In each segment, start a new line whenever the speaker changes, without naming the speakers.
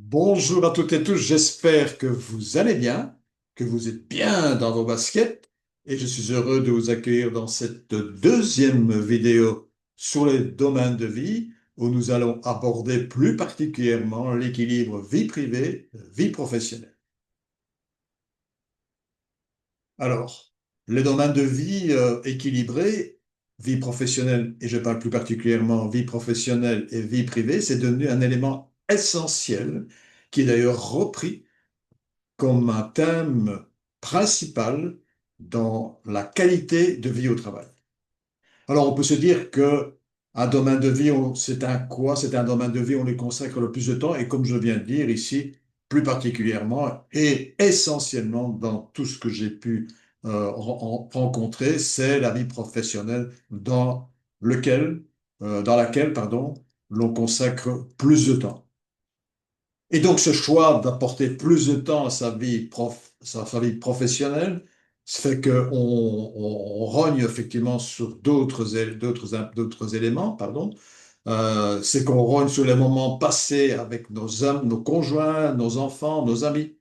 Bonjour à toutes et tous, j'espère que vous allez bien, que vous êtes bien dans vos baskets et je suis heureux de vous accueillir dans cette deuxième vidéo sur les domaines de vie où nous allons aborder plus particulièrement l'équilibre vie privée, vie professionnelle. Alors, les domaines de vie équilibrés, vie professionnelle et je parle plus particulièrement vie professionnelle et vie privée, c'est devenu un élément essentiel qui est d'ailleurs repris comme un thème principal dans la qualité de vie au travail. Alors, on peut se dire que un domaine de vie, c'est un quoi? C'est un domaine de vie où on y consacre le plus de temps et comme je viens de dire ici, plus particulièrement et essentiellement dans tout ce que j'ai pu rencontrer, c'est la vie professionnelle dans laquelle, pardon, l'on consacre plus de temps. Et donc, ce choix d'apporter plus de temps à sa vie professionnelle, ça fait on rogne effectivement sur d'autres éléments, pardon. C'est qu'on rogne sur les moments passés avec nos conjoints, nos enfants, nos amis.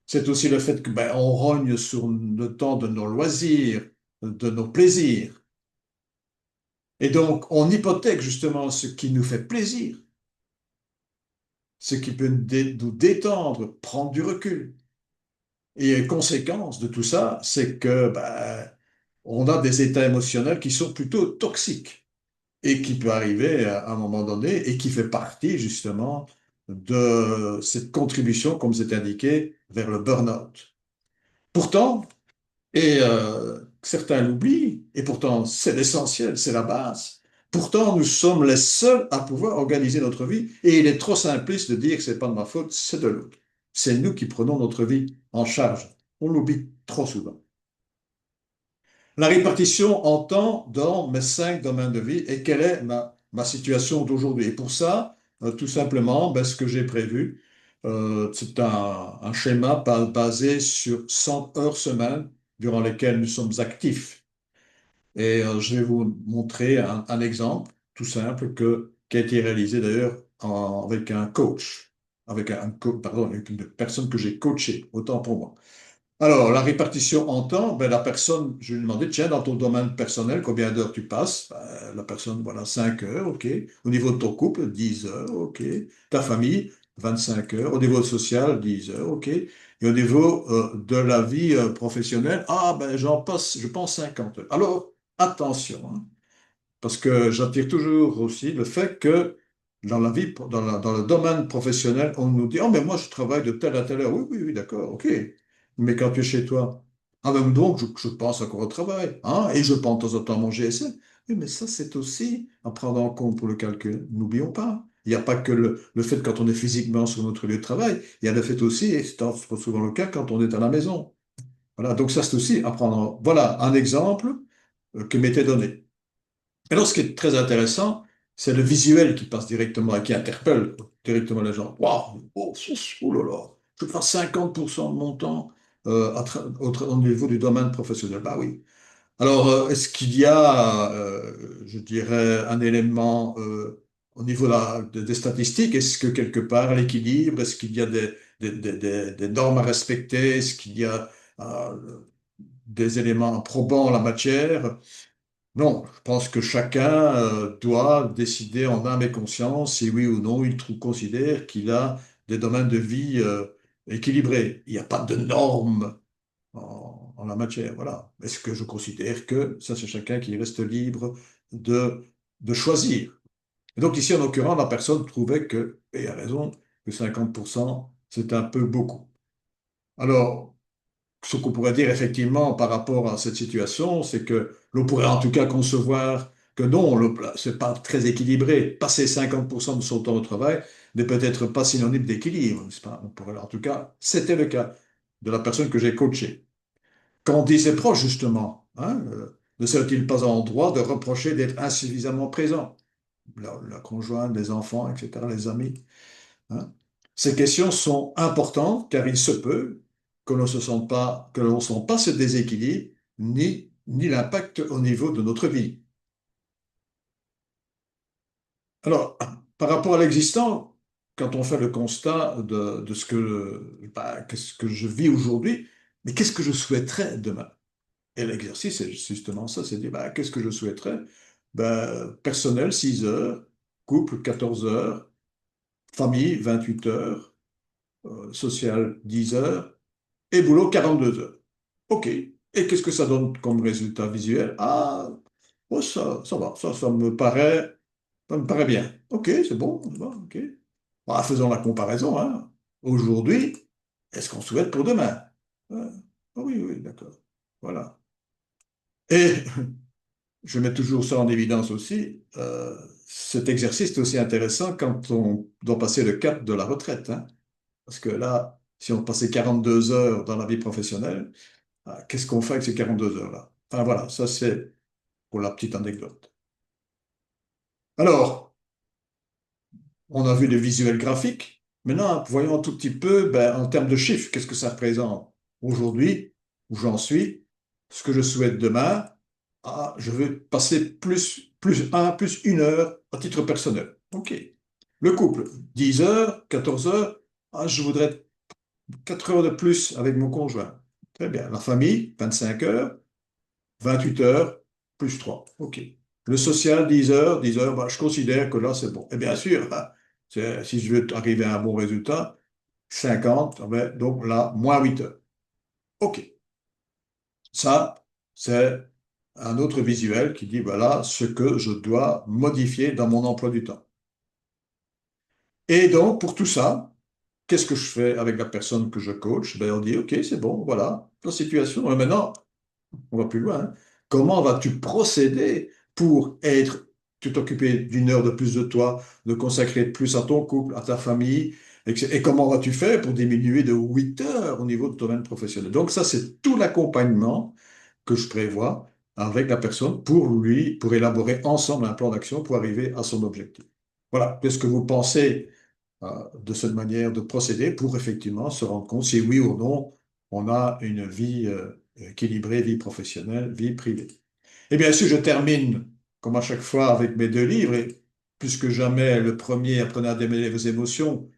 C'est aussi le fait que, ben, on rogne sur le temps de nos loisirs, de nos plaisirs. Et donc, on hypothèque justement ce qui nous fait plaisir, ce qui peut nous détendre, prendre du recul. Et une conséquence de tout ça, c'est que ben, on a des états émotionnels qui sont plutôt toxiques et qui peut arriver à un moment donné et qui fait partie justement de cette contribution, comme c'est indiqué, vers le burn-out. Pourtant, certains l'oublient, et pourtant c'est l'essentiel, c'est la base. Pourtant, nous sommes les seuls à pouvoir organiser notre vie et il est trop simpliste de dire que c'est pas de ma faute, c'est de l'autre. C'est nous qui prenons notre vie en charge. On l'oublie trop souvent. La répartition en temps dans mes 5 domaines de vie et quelle est ma situation d'aujourd'hui. Et pour ça, tout simplement, ben, ce que j'ai prévu, c'est un schéma basé sur 100 heures semaine durant lesquelles nous sommes actifs. Et je vais vous montrer un exemple tout simple qui a été réalisé d'ailleurs avec un coach, pardon, avec une personne que j'ai coachée, autant pour moi. Alors, la répartition en temps, ben, la personne, je lui ai demandé, tiens, dans ton domaine personnel, combien d'heures tu passes? Ben, la personne, voilà, 5 heures, OK. Au niveau de ton couple, 10 heures, OK. Ta famille, 25 heures. Au niveau social, 10 heures, OK. Et au niveau de la vie professionnelle, ah, ben, je pense 50 heures. Alors, attention, hein, parce que j'attire toujours aussi le fait que dans la vie, dans le domaine professionnel, on nous dit, oh, mais moi, je travaille de telle à telle heure. Oui, oui, oui, d'accord, OK. Mais quand tu es chez toi, ah, ben donc, je pense encore au travail, hein, et je prends de temps en temps mon GSM. Oui, mais ça, c'est aussi à prendre en compte pour le calcul. N'oublions pas. Il n'y a pas que le fait quand on est physiquement sur notre lieu de travail, il y a le fait aussi, et c'est trop souvent le cas quand on est à la maison. Voilà, donc ça, c'est aussi à prendre Voilà un exemple que m'était donné. Alors, ce qui est très intéressant, c'est le visuel qui passe directement et qui interpelle directement les gens. Waouh, oh, oh là là, je passe 50% de mon temps au niveau du domaine professionnel. Bah oui. Alors, est-ce qu'il y a, je dirais, un élément au niveau des statistiques? Est-ce que quelque part l'équilibre, est-ce qu'il y a des normes à respecter? Est-ce qu'il y a euh, des éléments probants en la matière? Non, je pense que chacun doit décider en âme et conscience si oui ou non considère qu'il a des domaines de vie équilibrés. Il n'y a pas de normes en la matière. Voilà. Est-ce que je considère que ça, c'est chacun qui reste libre de, de choisir. Et donc ici, en l'occurrence, la personne trouvait que, et a raison, que 50%, c'est un peu beaucoup. Alors, ce qu'on pourrait dire effectivement par rapport à cette situation, c'est que l'on pourrait en tout cas concevoir que non, c'est pas très équilibré. Passer 50% de son temps au travail n'est peut-être pas synonyme d'équilibre, n'est-ce pas? On pourrait, en tout cas, c'était le cas de la personne que j'ai coachée. Quand on dit ses proches, justement, hein, ne serait-il pas en droit de reprocher d'être insuffisamment présent? La conjointe, les enfants, etc., les amis. Hein. Ces questions sont importantes car il se peut que l'on ne sente pas ce déséquilibre ni l'impact au niveau de notre vie. Alors, par rapport à l'existant, quand on fait le constat de qu'est-ce que je vis aujourd'hui, mais qu'est-ce que je souhaiterais demain? Et l'exercice, c'est justement ça, c'est dire, qu'est-ce que je souhaiterais? Personnel, 6 heures, couple, 14 heures, famille, 28 heures, social, 10 heures, et boulot, 42 heures. OK. Et qu'est-ce que ça donne comme résultat visuel? Ah, oh, ça va, ça me paraît bien. OK, c'est bon, OK. Faisons la comparaison, hein. Aujourd'hui, est-ce qu'on souhaite pour demain? Ah, oui, oui, d'accord. Voilà. Et je mets toujours ça en évidence aussi. Cet exercice est aussi intéressant quand on doit passer le cap de la retraite, hein. Parce que là, si on passait 42 heures dans la vie professionnelle, qu'est-ce qu'on fait avec ces 42 heures-là? Enfin voilà, ça c'est pour la petite anecdote. Alors, on a vu les visuels graphiques. Maintenant, voyons un tout petit peu, en termes de chiffres, qu'est-ce que ça représente aujourd'hui, où j'en suis, ce que je souhaite demain. Ah, je veux passer plus 1 heure à titre personnel. OK. Le couple, 10 heures, 14 heures. Ah, je voudrais 4 heures de plus avec mon conjoint. Très bien. La famille, 25 heures, 28 heures, plus 3. OK. Le social, 10 heures, je considère que là, c'est bon. Et bien sûr, si je veux arriver à un bon résultat, 50, donc là, moins 8 heures. OK. Ça, c'est un autre visuel qui dit, voilà ce que je dois modifier dans mon emploi du temps. Et donc, pour tout ça, qu'est-ce que je fais avec la personne que je coach? On dit, OK, c'est bon, voilà, la situation. Et maintenant, on va plus loin, hein. Comment vas-tu procéder pour t'occuper d'1 heure de plus de toi, de consacrer plus à ton couple, à ta famille, et comment vas-tu faire pour diminuer de 8 heures au niveau de ton domaine professionnel? Donc ça, c'est tout l'accompagnement que je prévois avec la personne pour élaborer ensemble un plan d'action pour arriver à son objectif. Voilà. Qu'est-ce que vous pensez de cette manière de procéder pour effectivement se rendre compte si oui ou non on a une vie équilibrée, vie professionnelle, vie privée. Et bien sûr, je termine, comme à chaque fois, avec mes 2 livres, et plus que jamais, le premier, Apprenez à démêler vos émotions,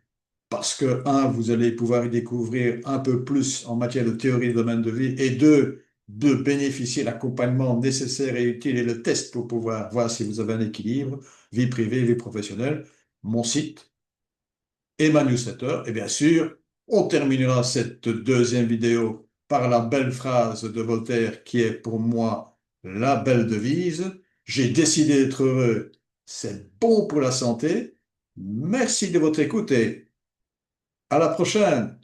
parce que, un, vous allez pouvoir y découvrir un peu plus en matière de théorie du domaine de vie, et deux, de bénéficier de l'accompagnement nécessaire et utile et le test pour pouvoir voir si vous avez un équilibre, vie privée, vie professionnelle. Mon site, et ma newsletter. Et bien sûr, on terminera cette deuxième vidéo par la belle phrase de Voltaire qui est pour moi la belle devise. J'ai décidé d'être heureux, c'est bon pour la santé. Merci de votre écoute et à la prochaine.